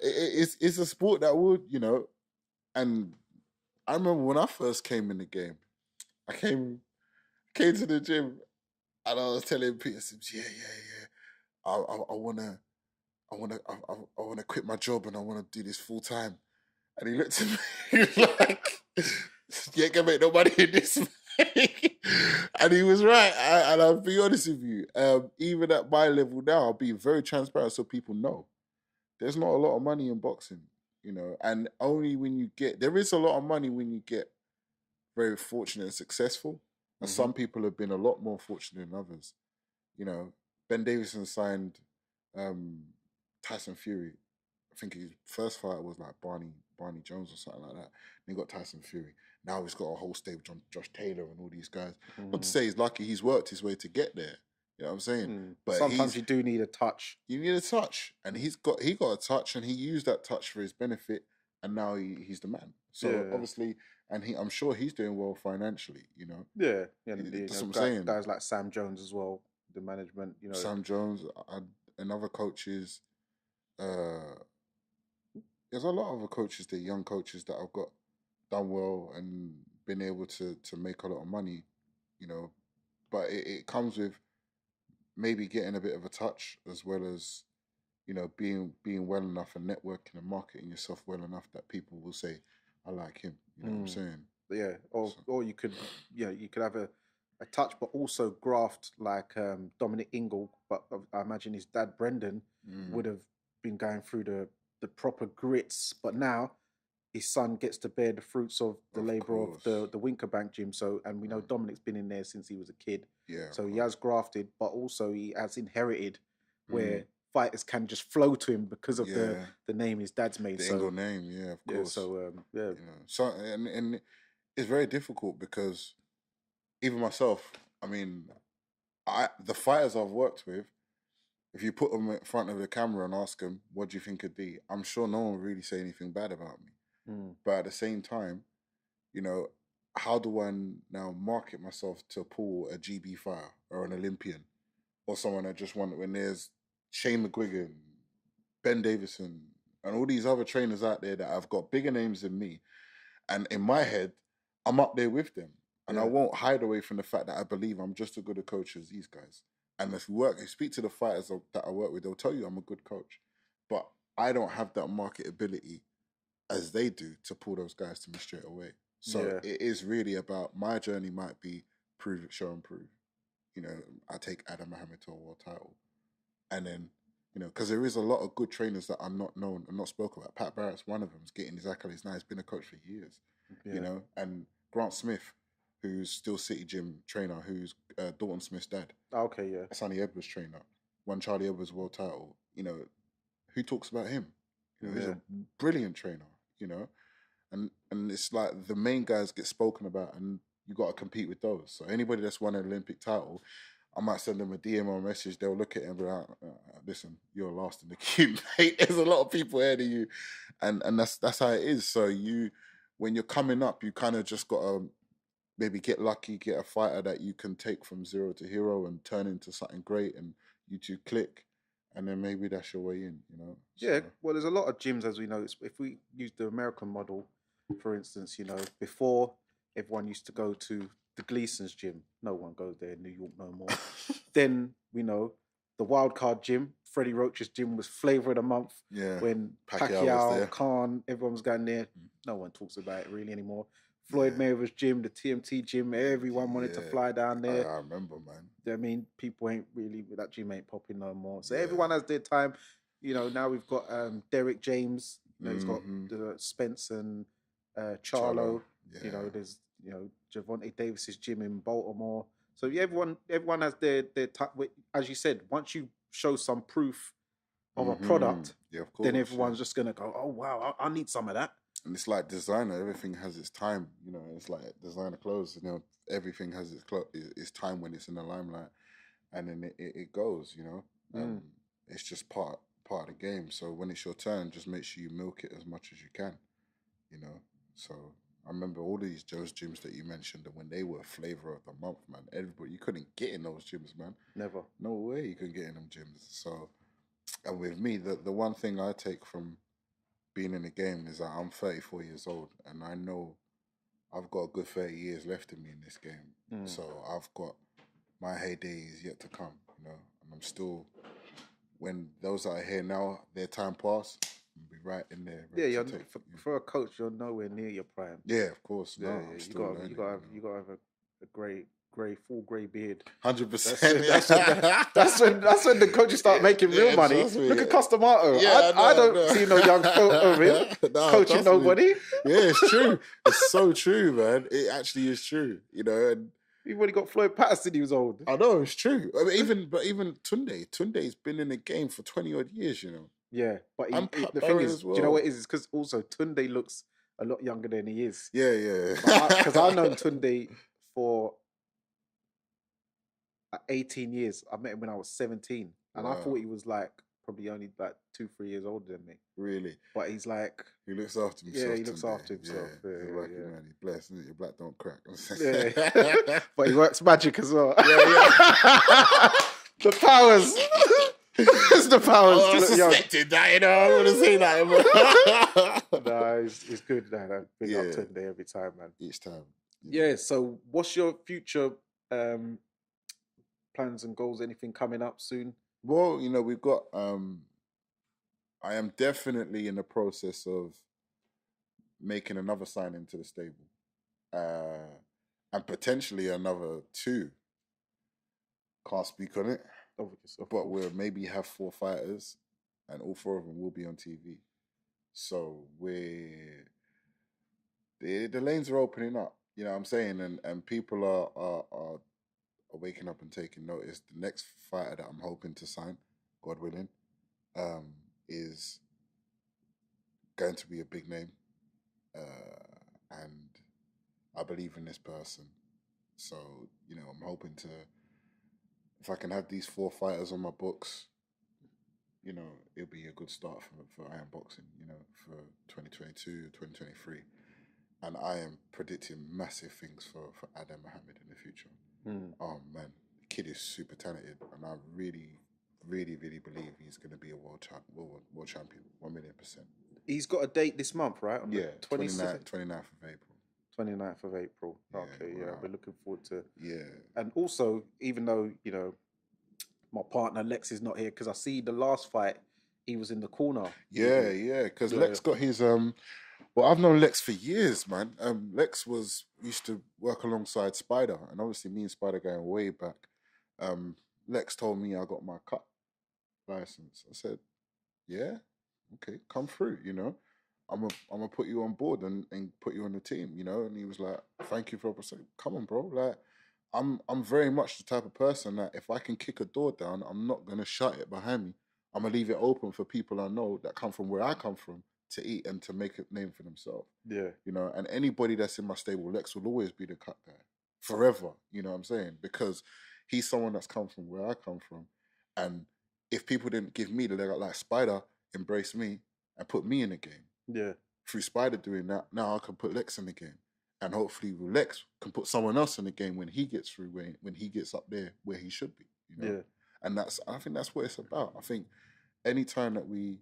It's a sport that would, and I remember when I first came in the game, I came to the gym and I was telling Peter Sims, yeah. I wanna quit my job and I wanna do this full time. And he looked at me he was like, you ain't gonna make no money in this. And he was right. And I'll be honest with you, even at my level now, I'll be very transparent so people know. There's not a lot of money in boxing, and only when you there is a lot of money when you get very fortunate and successful. And some people have been a lot more fortunate than others. Ben Davison signed um, Tyson Fury. I think his first fight was like Barney Jones or something like that. Then he got Tyson Fury. Now he's got a whole stable, Josh Taylor and all these guys. Not to say he's lucky, he's worked his way to get there. You know what I'm saying? But sometimes you do need a touch. You need a touch, and he got a touch, and he used that touch for his benefit, and now he's the man. So obviously, and I'm sure he's doing well financially. Yeah, and that's what I'm saying. Guys like Sam Jones as well, the management. Sam Jones and other coaches. There's a lot of other coaches, the young coaches that have got done well and been able to make a lot of money. but it comes with maybe getting a bit of a touch, as well as, you know, being well enough and networking and marketing yourself well enough that people will say, I like him. You know what I'm saying? Yeah, or So, or you could, you could have a touch, but also graft like Dominic Ingle. But I imagine his dad Brendan would have been going through the proper grits. But now his son gets to bear the fruits of the labour of the Winkerbank gym. So, and we know Dominic's been in there since he was a kid. yeah. So he has grafted, but also he has inherited where fighters can just flow to him because of the name his dad's made. The Ingle name, yeah, of course. So You know, so and it's very difficult because even myself, I mean, the fighters I've worked with, if you put them in front of the camera and ask them, what do you think of D? I'm sure no one will really say anything bad about me. But at the same time, you know, how do I now market myself to pull a GB fighter or an Olympian or someone that just won, when there's Shane McGuigan, Ben Davison, and all these other trainers out there that have got bigger names than me. And in my head, I'm up there with them. And I won't hide away from the fact that I believe I'm just as good a coach as these guys. And if you speak to the fighters that I work with, they'll tell you I'm a good coach. But I don't have that marketability as they do to pull those guys to me straight away. So it is really about, my journey might be prove it, show and prove. You know, I take Adam Mohammed to a world title. And then, you know, because there is a lot of good trainers that are not known and not spoken about. Pat Barrett's one of them. He's getting his accolades now. He's been a coach for years, you know. And Grant Smith, who's still City Gym trainer, who's Donnall Smith's dad. Okay, yeah. Sonny Edwards trainer. Won Charlie Edwards world title. You know, who talks about him? You know, he's a brilliant trainer, you know. And it's like the main guys get spoken about, and you got to compete with those. So anybody that's won an Olympic title, I might send them a DM or a message. They'll look at it and be like, listen, you're last in the queue, mate. There's a lot of people ahead of you. And that's how it is. So when you're coming up, you kind of just got to maybe get lucky, get a fighter that you can take from zero to hero and turn into something great, and you two click. And then maybe that's your way in, you know? Yeah, well, there's a lot of gyms, as we know. If we use the American model, for instance, you know, before everyone used to go to the Gleason's gym. No one goes there in New York no more. Then we know the Wildcard gym, Freddie Roach's gym, was flavor of the month. Yeah. When Pacquiao Pacquiao, was there. Khan, everyone was going there. No one talks about it really anymore. Floyd Mayweather's gym, the TMT gym, everyone wanted to fly down there. I remember, man. I mean, people ain't really, that gym ain't popping no more. So everyone has their time. You know, now we've got Derek James. You know, he's got Spence and Charlo. Yeah. You know, there's, you know, Javonte Davis's gym in Baltimore. So yeah, everyone has their time. As you said, once you show some proof of a product, of course, then everyone's just gonna go, oh wow, I need some of that. And it's like designer; everything has its time. You know, it's like designer clothes. You know, everything has its time when it's in the limelight, and then it goes. You know, it's just part of the game. So when it's your turn, just make sure you milk it as much as you can. You know, so I remember all these Joe's gyms that you mentioned, and when they were flavor of the month, man, everybody, you couldn't get in those gyms, man. Never. No way you could get in them gyms. So, and with me, the one thing I take from being in the game is that I'm 34 years old, and I know I've got a good 30 years left in me in this game. So I've got my heyday is yet to come, you know, and I'm still, when those that are here now, their time pass, I'll be right in there. Yeah, for a coach, you're nowhere near your prime. Yeah, of course. Yeah, No, you gotta have a full grey beard. 100%. That's when the coaches start making real money. Look at Customato. Yeah, I don't see no young photo of him coaching nobody. Yeah, it's true. It's so true, man. It actually is true. You know, and you've already got Floyd Patterson. He was old. I know, it's true. I mean, even Tunde's been in the game for 20 odd years. You know. Yeah, but the thing is, do you know what it is? It's because also Tunde looks a lot younger than he is. Yeah. Because I've known Tunde for 18 years. I met him when I was 17, and I thought he was like probably only like 2-3 years older than me. Really? But he's like, he looks after himself. Yeah, he looks after himself. Yeah, lucky man. He's blessed, isn't it? Your black don't crack. Yeah. But he works magic as well. Yeah. The powers. It's the powers. Oh, I suspected that, you know. I want to say that. No, it's good. Big up Tunde every time, man. Each time. Yeah. So, what's your future plans and goals? Anything coming up soon? Well, we've got. I am definitely in the process of making another signing to the stable, and potentially another two. Can't speak on it, but we'll maybe have 4 fighters, and all 4 of them will be on TV. So the lanes are opening up. You know what I'm saying, and people are waking up and taking notice. The next fighter that I'm hoping to sign, God willing, is going to be a big name, and I believe in this person. So I'm hoping to, if I can have these 4 fighters on my books, it'll be a good start for Iron Boxing, for 2022, 2023. And I am predicting massive things for Adam Mohammed in the future. Oh man, the kid is super talented, and I really, really, really believe he's going to be a world champion, 1,000,000%. He's got a date this month, right? On Yeah, the 29th of April. 29th of April. Okay, yeah, we're looking forward to. Yeah, and also, even though my partner Lex is not here, because I see the last fight he was in the corner. Yeah, because Lex got his Well, I've known Lex for years, man. Lex used to work alongside Spider, and obviously me and Spider going way back. Lex told me I got my cut license. I said, "Yeah, okay, come through. I'm gonna put you on board and put you on the team. And he was like, "Thank you for." I said, "Come on, bro. Like, I'm very much the type of person that if I can kick a door down, I'm not gonna shut it behind me. I'm gonna leave it open for people I know that come from where I come from to eat and to make a name for themselves. Yeah. And anybody that's in my stable, Lex will always be the cut guy. Forever. You know what I'm saying? Because he's someone that's come from where I come from. And if people didn't give me the leg up, like Spider embraced me and put me in the game. Yeah. Through Spider doing that, now I can put Lex in the game. And hopefully Lex can put someone else in the game when he gets through, when he gets up there where he should be. Yeah. And I think that's what it's about. I think anytime that we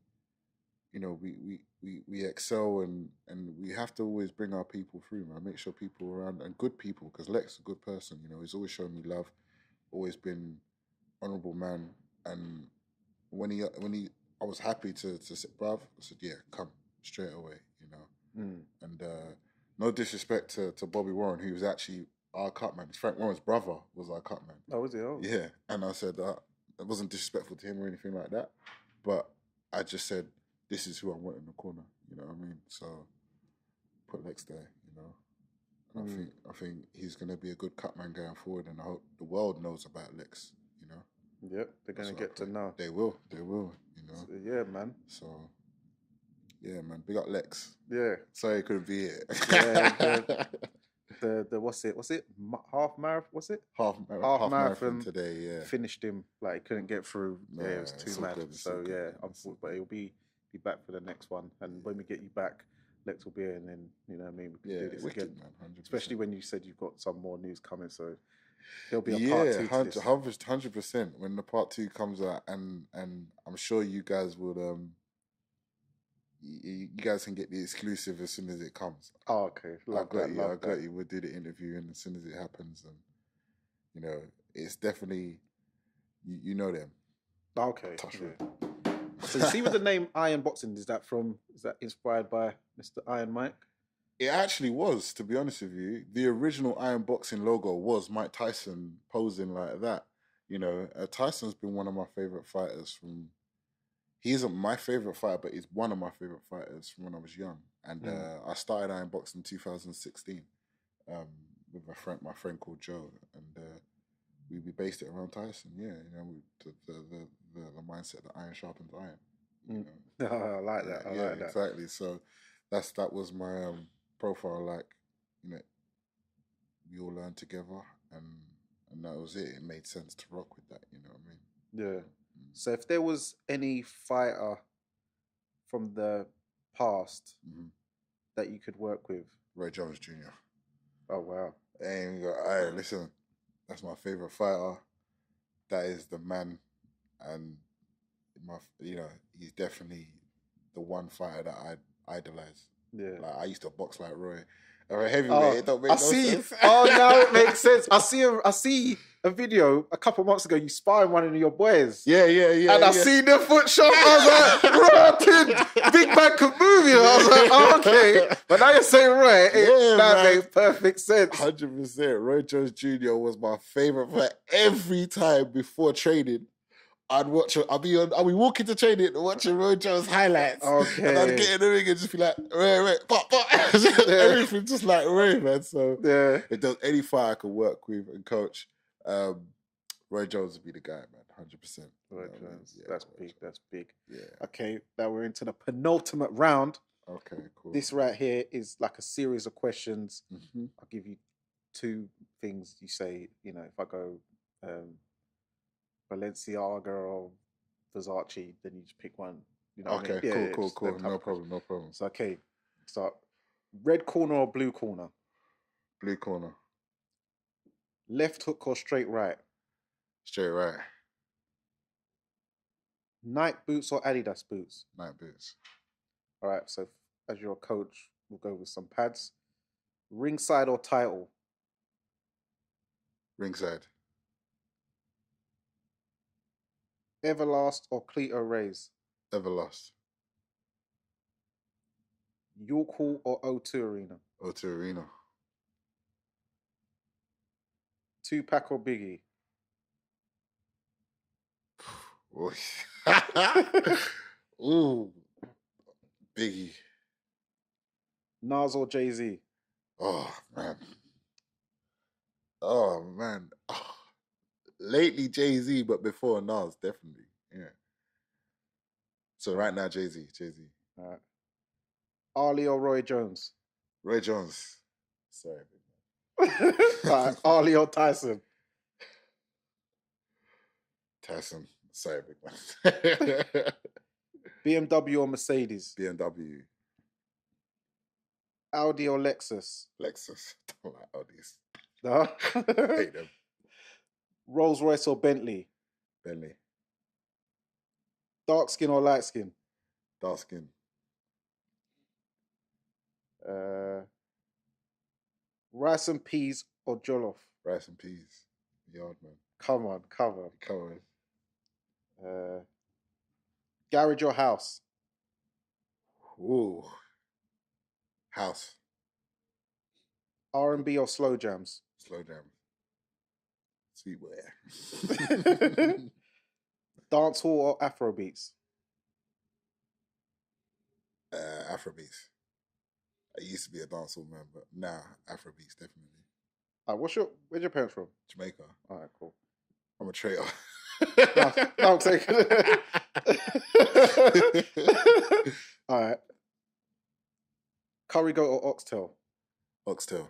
excel and we have to always bring our people through, man. Make sure people around, and good people, because Lex is a good person. He's always shown me love, always been honourable man. And when I was happy to sit, bruv, I said, yeah, come straight away, And no disrespect to Bobby Warren, who was actually our cut man. Frank Warren's brother was our cut man. Oh, was he? Oh, yeah. And I said it wasn't disrespectful to him or anything like that, but I just said, this is who I want in the corner. You know what I mean? So put Lex there. And I think he's going to be a good cut man going forward, and I hope the world knows about Lex. Yep, they're going to get to know. They will. So, yeah, man. So yeah, man. Big up Lex. Yeah. Sorry, he couldn't be here. Yeah. The what's it? Half marathon? What's it? Half marathon today. Yeah. Finished him, like he couldn't get through. No, yeah, it was too mad. So yeah, but he'll be back for the next one. And when we get you back, Lex will be here, and then we can do this wicked, again. Man, 100%. Especially when you said you've got some more news coming, so there'll be a part 2 to this. 100%. When the part 2 comes out, and I'm sure you guys would you guys can get the exclusive as soon as it comes. Oh, okay. I got you. We'll do the interview, and as soon as it happens, and it's definitely you know them. Okay. Touch yeah. So you see, with the name Iron Boxing, is that inspired by Mr. Iron Mike? It actually was, to be honest with you. The original Iron Boxing logo was Mike Tyson posing like that. Tyson's been one of my favorite fighters from. He isn't my favorite fighter, but he's one of my favorite fighters from when I was young. And I started Iron Boxing in 2016 with my friend called Joe, and we based it around Tyson. Yeah, the mindset that iron sharpens iron. I like that. I like that. Exactly. So that was my profile. Like, we all learned together, and that was it. It made sense to rock with that. You know what I mean? Yeah. So if there was any fighter from the past that you could work with, Roy Jones Jr. Oh wow! And you go, listen, that's my favorite fighter. That is the man, and he's definitely the one fighter that I idolize. Yeah, like I used to box like Roy. Or a heavyweight, it don't make no sense. Oh, now it makes sense. I see a video a couple months ago. You sparring one of your boys. Yeah. And I seen the foot shot. I was like, right, big man could move, you know. I was like, oh, okay. But now you're saying right, that makes perfect sense. 100%. Roy Jones Jr. was my favorite fight. Every time before training, I'd be walking to training and watching Roy Jones highlights. Okay. And I'd get in the ring and just be like, Ray, pop. Everything just like Ray, man. So if there's any fight I could work with and coach, Roy Jones would be the guy, man. 100%. Roy Jones. Yeah, that's big. That's big. Yeah. Okay, now we're into the penultimate round. Okay, cool. This right here is like a series of questions. Mm-hmm. I'll give you 2 things. You say, you know, if I go Balenciaga or Versace, then you just pick one. You know okay, what I mean? cool. No problem. So, okay, start. Red corner or blue corner? Blue corner. Left hook or straight right? Straight right. Nike boots or Adidas boots? Nike boots. All right, so as your coach, we'll go with some pads. Ringside or title? Ringside. Everlast or Cleto Rays? Everlast. York Hall or O2 Arena? O2 Arena. Tupac or Biggie? Ooh. Biggie. Nas or Jay-Z? Oh, man. Oh. Lately, Jay-Z, but before Nas, definitely. Yeah. So right now, Jay-Z. All right. Ali or Roy Jones? Roy Jones. Sorry. All right. Ali or Tyson? Tyson. Sorry, big man. BMW or Mercedes? BMW. Audi or Lexus? Lexus. Don't like Audis. No? Hate them. Rolls Royce or Bentley? Bentley. Dark skin or light skin? Dark skin. Rice and peas or jollof? Rice and peas. Yard, man. Come on. Come on. Garage or house? Ooh. House. R&B or slow jams? Slow jam. Sweet boy. Dancehall or Afro beats? Afrobeats. I used to be a dancehall man, but now Afrobeats definitely. Where's your parents from? Jamaica. All right, cool. I'm a traitor. No, I'm taking All right. Curry goat or oxtail? Oxtail.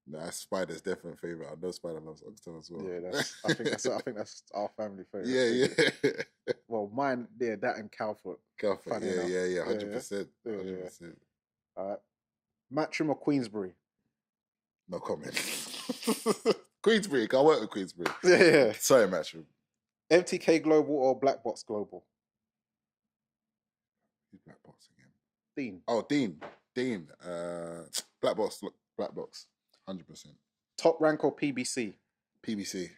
That's Spider's definite favorite. I know Spider loves oxtail as well. Yeah, I think that's our family favorite. Yeah. Well, mine, that and cowfoot. Cowfoot. Yeah. 100%. 100%. All right. Matchroom or Queensbury? No comment. Queensbury. Can't work with Queensbury. Yeah. Sorry, Matchroom. MTK Global or Black Box Global? Who's Black Box again? Dean. Oh, Dean. Black Box. 100%. Top Rank or PBC? PBC.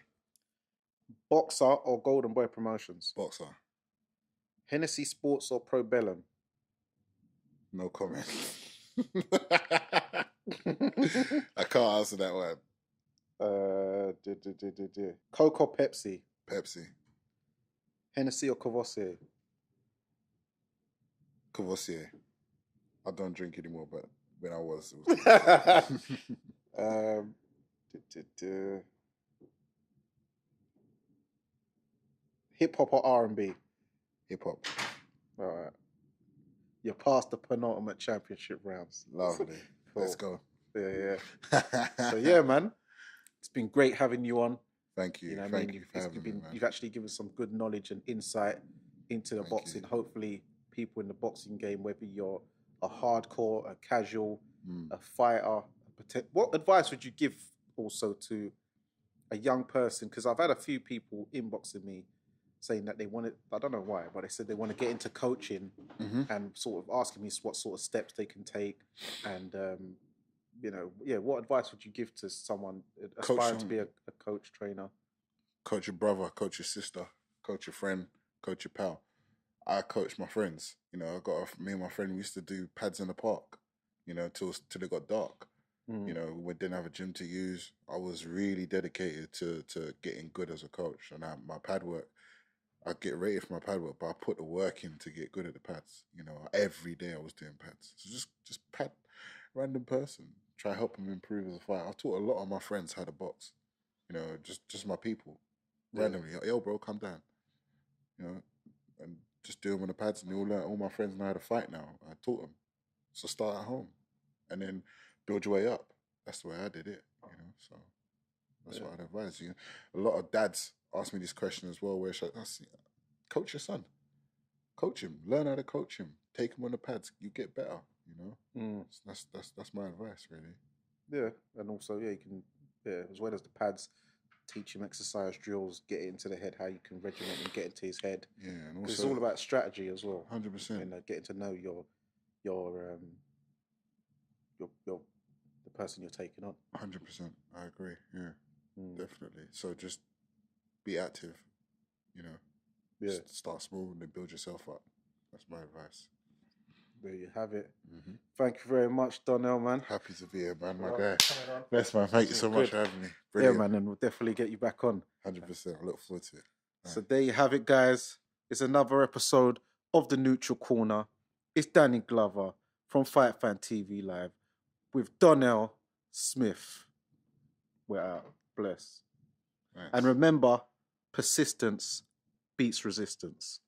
Boxer or Golden Boy Promotions? Boxer. Hennessy Sports or Pro Bellum? No comment. I can't answer that one. Coke or Pepsi? Pepsi. Hennessy or Courvoisier? Courvoisier. I don't drink anymore, but when I was, it was Hip hop or R&B? Hip hop. All right. You're past the penultimate championship rounds. Lovely. Cool. Let's go. Yeah. So yeah, man, it's been great having you on. Thank you. You know what Thank I mean? you for having me, man. You've actually given some good knowledge and insight into the boxing. Hopefully, people in the boxing game, whether you're a hardcore, a casual, a fighter, what advice would you give also to a young person? Because I've had a few people inboxing me saying that they wanted, I don't know why, but they said they want to get into coaching and sort of asking me what sort of steps they can take. And, what advice would you give to someone aspiring to be a coach, trainer? coach your brother, coach your sister, coach your friend, coach your pal. I coach my friends. You know, me and my friend we used to do pads in the park. You know, till it got dark. You know, we didn't have a gym to use. I was really dedicated to getting good as a coach, and my pad work. I get rated for my pad work, but I put the work in to get good at the pads. You know, every day I was doing pads. So just pad, random person. Try help them improve as a fighter. I taught a lot of my friends how to box. You know, just my people, randomly. Yo, bro, come down. You know, and just do them on the pads, and they all learn. All my friends know how to fight now. I taught them. So start at home, and then build your way up. That's the way I did it. You know, so that's what I'd advise you. A lot of dads ask me this question as well. Where should I see? Coach your son. Coach him. Learn how to coach him. Take him on the pads. You get better. You know. That's my advice, really. Yeah, and also you can as well as the pads, teach him exercise drills, get it into the head, how you can regiment and get into his head. Yeah, and also it's all about strategy as well. 100%. And getting to know your the person you're taking on. 100%. I agree. Yeah, definitely. So just be active. You know. Yeah. Just start small and then build yourself up. That's my advice. There you have it. Thank you very much, Donnall, man. Happy to be here, man. My guy. Bless, man. Thank you so much for having me. Brilliant. Yeah, man, and we'll definitely get you back on. 100%. I look forward to it. So there you have it, guys. It's another episode of the Neutral Corner. It's Danny Glover from Fight Fan TV Live with Donnall Smith. We're out. Bless. Thanks. And remember, persistence beats resistance.